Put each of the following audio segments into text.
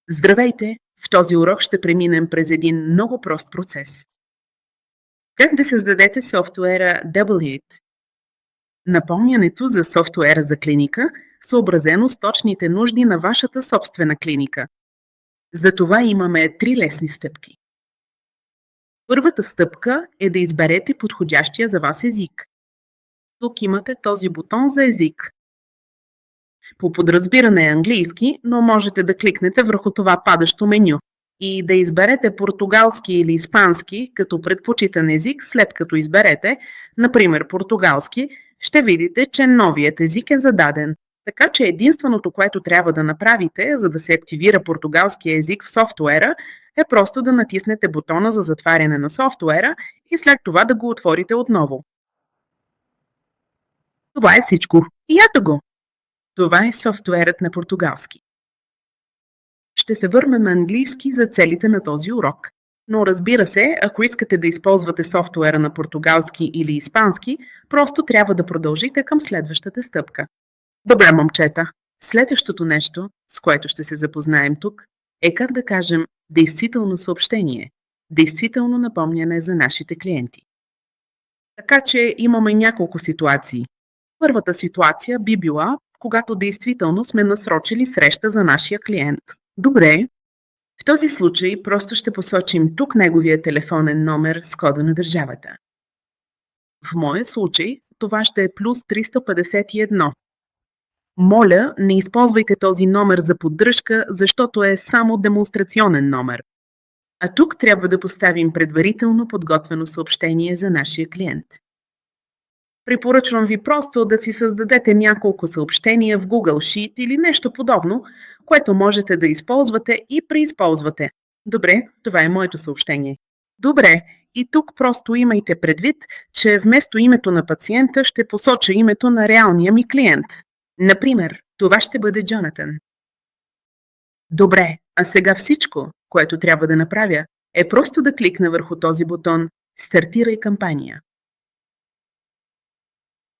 Здравейте! В този урок ще преминем през един много прост процес. Как да създадете софтуера Double-It? Напомнянето за софтуера за клиника, съобразено с точните нужди на вашата собствена клиника. Затова имаме 3 лесни стъпки. Първата стъпка е да изберете подходящия за вас език. Тук имате този бутон за език. По подразбиране е английски, но можете да кликнете върху това падащо меню и да изберете португалски или испански като предпочитан език, след като изберете, например португалски, ще видите, че новият език е зададен. Така че единственото, което трябва да направите, за да се активира португалския език в софтуера, е просто да натиснете бутона за затваряне на софтуера и след това да го отворите отново. Това е всичко. И ето го! Това е софтуерът на португалски. Ще се върнем на английски за целите на този урок. Но разбира се, ако искате да използвате софтуера на португалски или испански, просто трябва да продължите към следващата стъпка. Добре, момчета, следващото нещо, с което ще се запознаем тук, е как да кажем действително съобщение, действително напомняне за нашите клиенти. Така че имаме няколко ситуации. Първата ситуация би била, когато действително сме насрочили среща за нашия клиент. Добре. В този случай просто ще посочим тук неговия телефонен номер с кода на държавата. В моя случай това ще е плюс 351. Моля, не използвайте този номер за поддръжка, защото е само демонстрационен номер. А тук трябва да поставим предварително подготвено съобщение за нашия клиент. Препоръчвам ви просто да си създадете няколко съобщения в Google Sheet или нещо подобно, което можете да използвате и преизползвате. Добре, това е моето съобщение. Добре, и тук просто имайте предвид, че вместо името на пациента ще посоча името на реалния ми клиент. Например, това ще бъде Джонатан. Добре, а сега всичко, което трябва да направя, е просто да кликна върху този бутон «Стартирай кампания».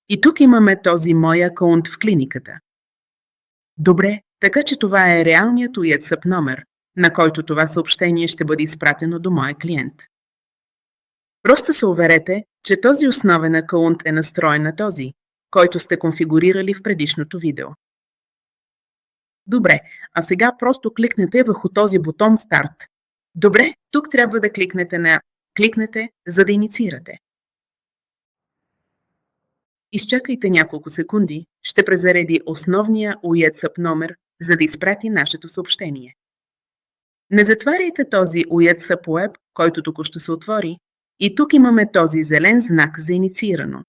И тук имаме този мой акаунт в клиниката. Добре, така че това е реалният WhatsApp номер, на който това съобщение ще бъде изпратено до моя клиент. Просто се уверете, че този основен акаунт е настроен на този, който сте конфигурирали в предишното видео. Добре, а сега просто кликнете върху този бутон Старт. Добре, тук трябва да кликнете, за да инициирате. Изчакайте няколко секунди, ще презареди основния WhatsApp номер, за да изпрати нашето съобщение. Не затваряйте този WhatsApp Web, който току-що се отвори, и тук имаме този зелен знак за инициирано.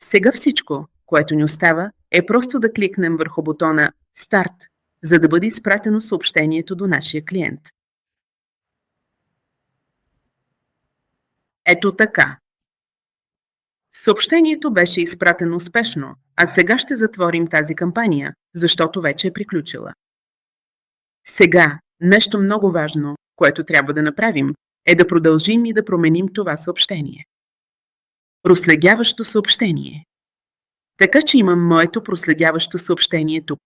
Сега всичко, което ни остава, е просто да кликнем върху бутона Старт, за да бъде изпратено съобщението до нашия клиент. Ето така. Съобщението беше изпратено успешно, а сега ще затворим тази кампания, защото вече е приключила. Сега, нещо много важно, което трябва да направим, е да продължим и да променим това съобщение. Проследяващо съобщение. Така че имам моето проследяващо съобщение тук.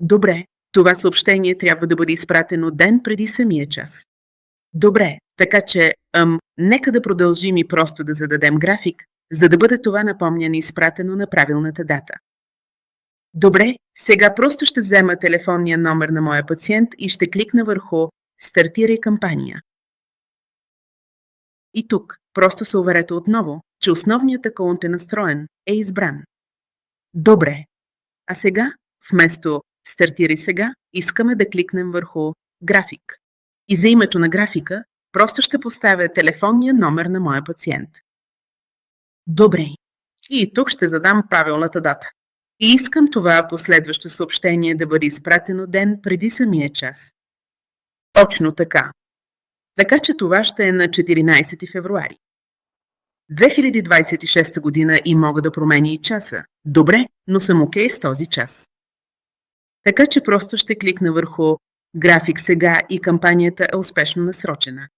Добре, това съобщение трябва да бъде изпратено ден преди самия час. Добре, така че, нека да продължим и просто да зададем график, за да бъде това напомняне изпратено на правилната дата. Добре, сега просто ще взема телефонния номер на моя пациент и ще кликна върху «Стартирай кампания». И тук просто се уверете отново, че основният акаунт е настроен, е избран. Добре, а сега, вместо «Стартирай сега», искаме да кликнем върху «График». И за името на графика просто ще поставя телефонния номер на моя пациент. Добре. И тук ще задам правилната дата. И искам това последващо съобщение да бъде изпратено ден преди самия час. Точно така. Така че това ще е на 14 февруари. 2026 година и мога да променя и часа. Добре, но съм окей с този час. Така че просто ще кликна върху график сега и кампанията е успешно насрочена.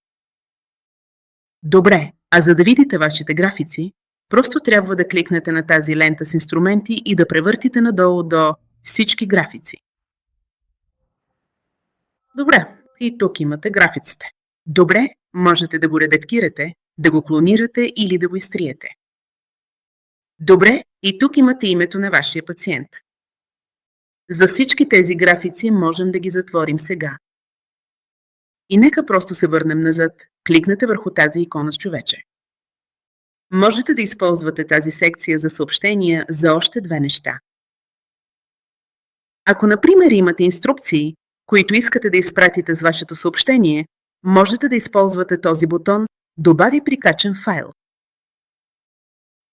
Добре, а за да видите вашите графици, просто трябва да кликнете на тази лента с инструменти и да превъртите надолу до всички графици. Добре, и тук имате графиците. Добре, можете да го редактирате, да го клонирате или да го изтриете. Добре, и тук имате името на вашия пациент. За всички тези графици можем да ги затворим сега. И нека просто се върнем назад. Кликнете върху тази икона с човече. Можете да използвате тази секция за съобщения за още две неща. Ако, например, имате инструкции, които искате да изпратите с вашето съобщение, можете да използвате този бутон «Добави прикачен файл».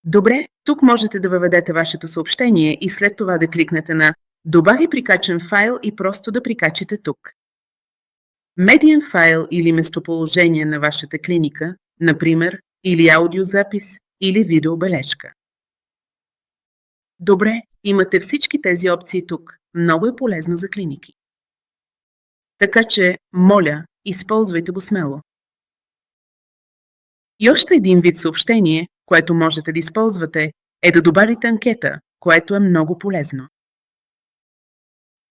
Добре, тук можете да въведете вашето съобщение и след това да кликнете на «Добави прикачен файл» и просто да прикачите тук. Медиен файл или местоположение на вашата клиника, например, или аудиозапис, или видеобележка. Добре, имате всички тези опции тук. Много е полезно за клиники. Така че, моля, използвайте го смело. И още един вид съобщение, което можете да използвате, е да добавите анкета, което е много полезно.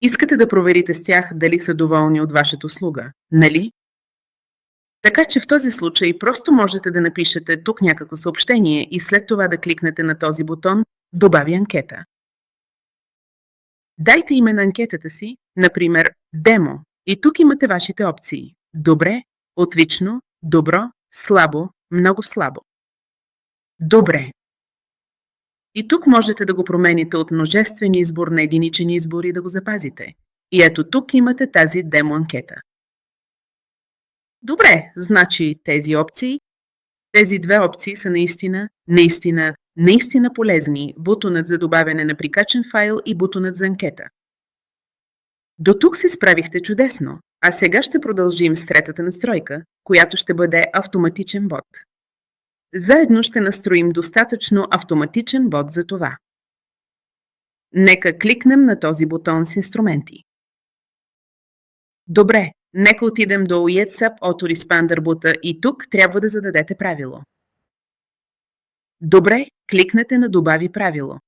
Искате да проверите с тях дали са доволни от вашата услуга, нали? Така че в този случай просто можете да напишете тук някакво съобщение и след това да кликнете на този бутон «Добави анкета». Дайте име на анкетата си, например «Демо», и тук имате вашите опции «Добре», «Отлично», «Добро», «Слабо», «Много слабо». Добре. И тук можете да го промените от множествен избор на единичен избор и да го запазите. И ето тук имате тази демо анкета. Добре, значи тези две опции са наистина полезни. Бутонът за добавяне на прикачен файл и бутонът за анкета. До тук се справихте чудесно, а сега ще продължим с третата настройка, която ще бъде автоматичен бот. Заедно ще настроим достатъчно автоматичен бот за това. Нека кликнем на този бутон с инструменти. Добре, нека отидем до WhatsApp Autoresponder бута и тук трябва да зададете правило. Добре, кликнете на Добави правило.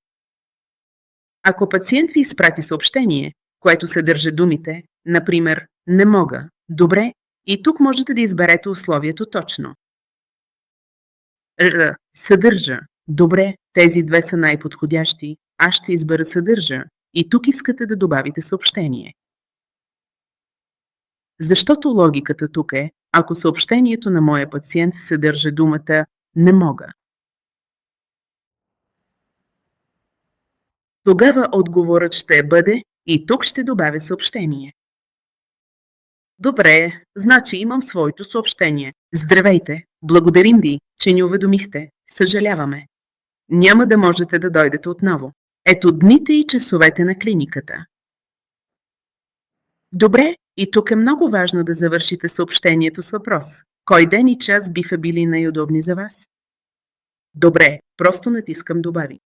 Ако пациент ви изпрати съобщение, което съдържа думите, например, не мога, добре, и тук можете да изберете условието точно. Съдържа. Добре, тези две са най-подходящи. Аз ще избера съдържа. И тук искате да добавите съобщение. Защото логиката тук е, ако съобщението на моя пациент съдържа думата «не мога». Тогава отговорът ще бъде и тук ще добавя съобщение. Добре, значи имам своето съобщение. Здравейте, благодарим ви, че ни уведомихте. Съжаляваме. Няма да можете да дойдете отново. Ето дните и часовете на клиниката. Добре, и тук е много важно да завършите съобщението с въпрос. Кой ден и час биха били най-удобни за вас? Добре, просто натискам добави.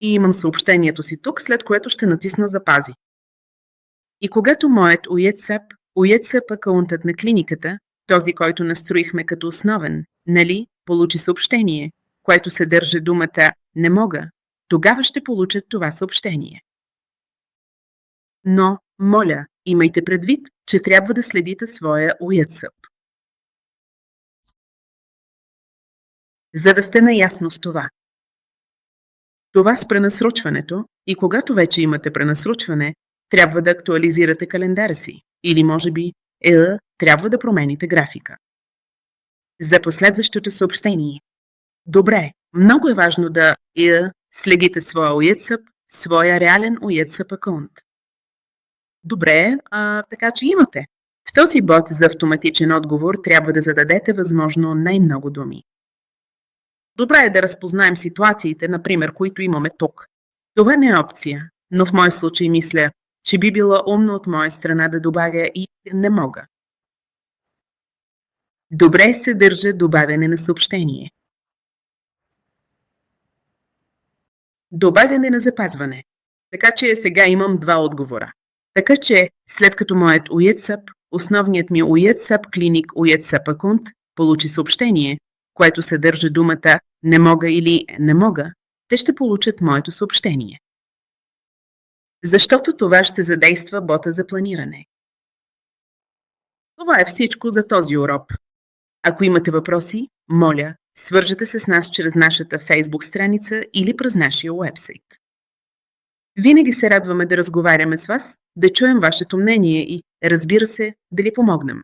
И имам съобщението си тук, след което ще натисна запази. И когато моят WhatsApp акаунтът на клиниката, този, който настроихме като основен, нали, получи съобщение, което съдържа думата «не мога», тогава ще получат това съобщение. Но, моля, имайте предвид, че трябва да следите своя WhatsApp. За да сте наясно с това. Това с пренасрочването и когато вече имате пренасрочване, трябва да актуализирате календара си или може би трябва да промените графика. За последващото съобщение. Добре, много е важно да следите своя WhatsApp, своя реален WhatsApp акаунт. Добре, така че имате. В този бот за автоматичен отговор трябва да зададете възможно най-много думи. Добре е да разпознаем ситуациите, например, които имаме тук. Това не е опция, но в мой случай мисля, че би било умно от моя страна да добавя и не мога. Добре се държа добавяне на съобщение. Добавяне на запазване. Така че сега имам два отговора. Така че, след като моят основният ми WhatsApp клиник WhatsApp акаунт получи съобщение, което съдържа думата «не мога» или «не мога», те ще получат моето съобщение. Защото това ще задейства бота за планиране. Това е всичко за този урок. Ако имате въпроси, моля, свържете се с нас чрез нашата Facebook страница или през нашия уебсайт. Винаги се радваме да разговаряме с вас, да чуем вашето мнение и, разбира се, да ви помогнем.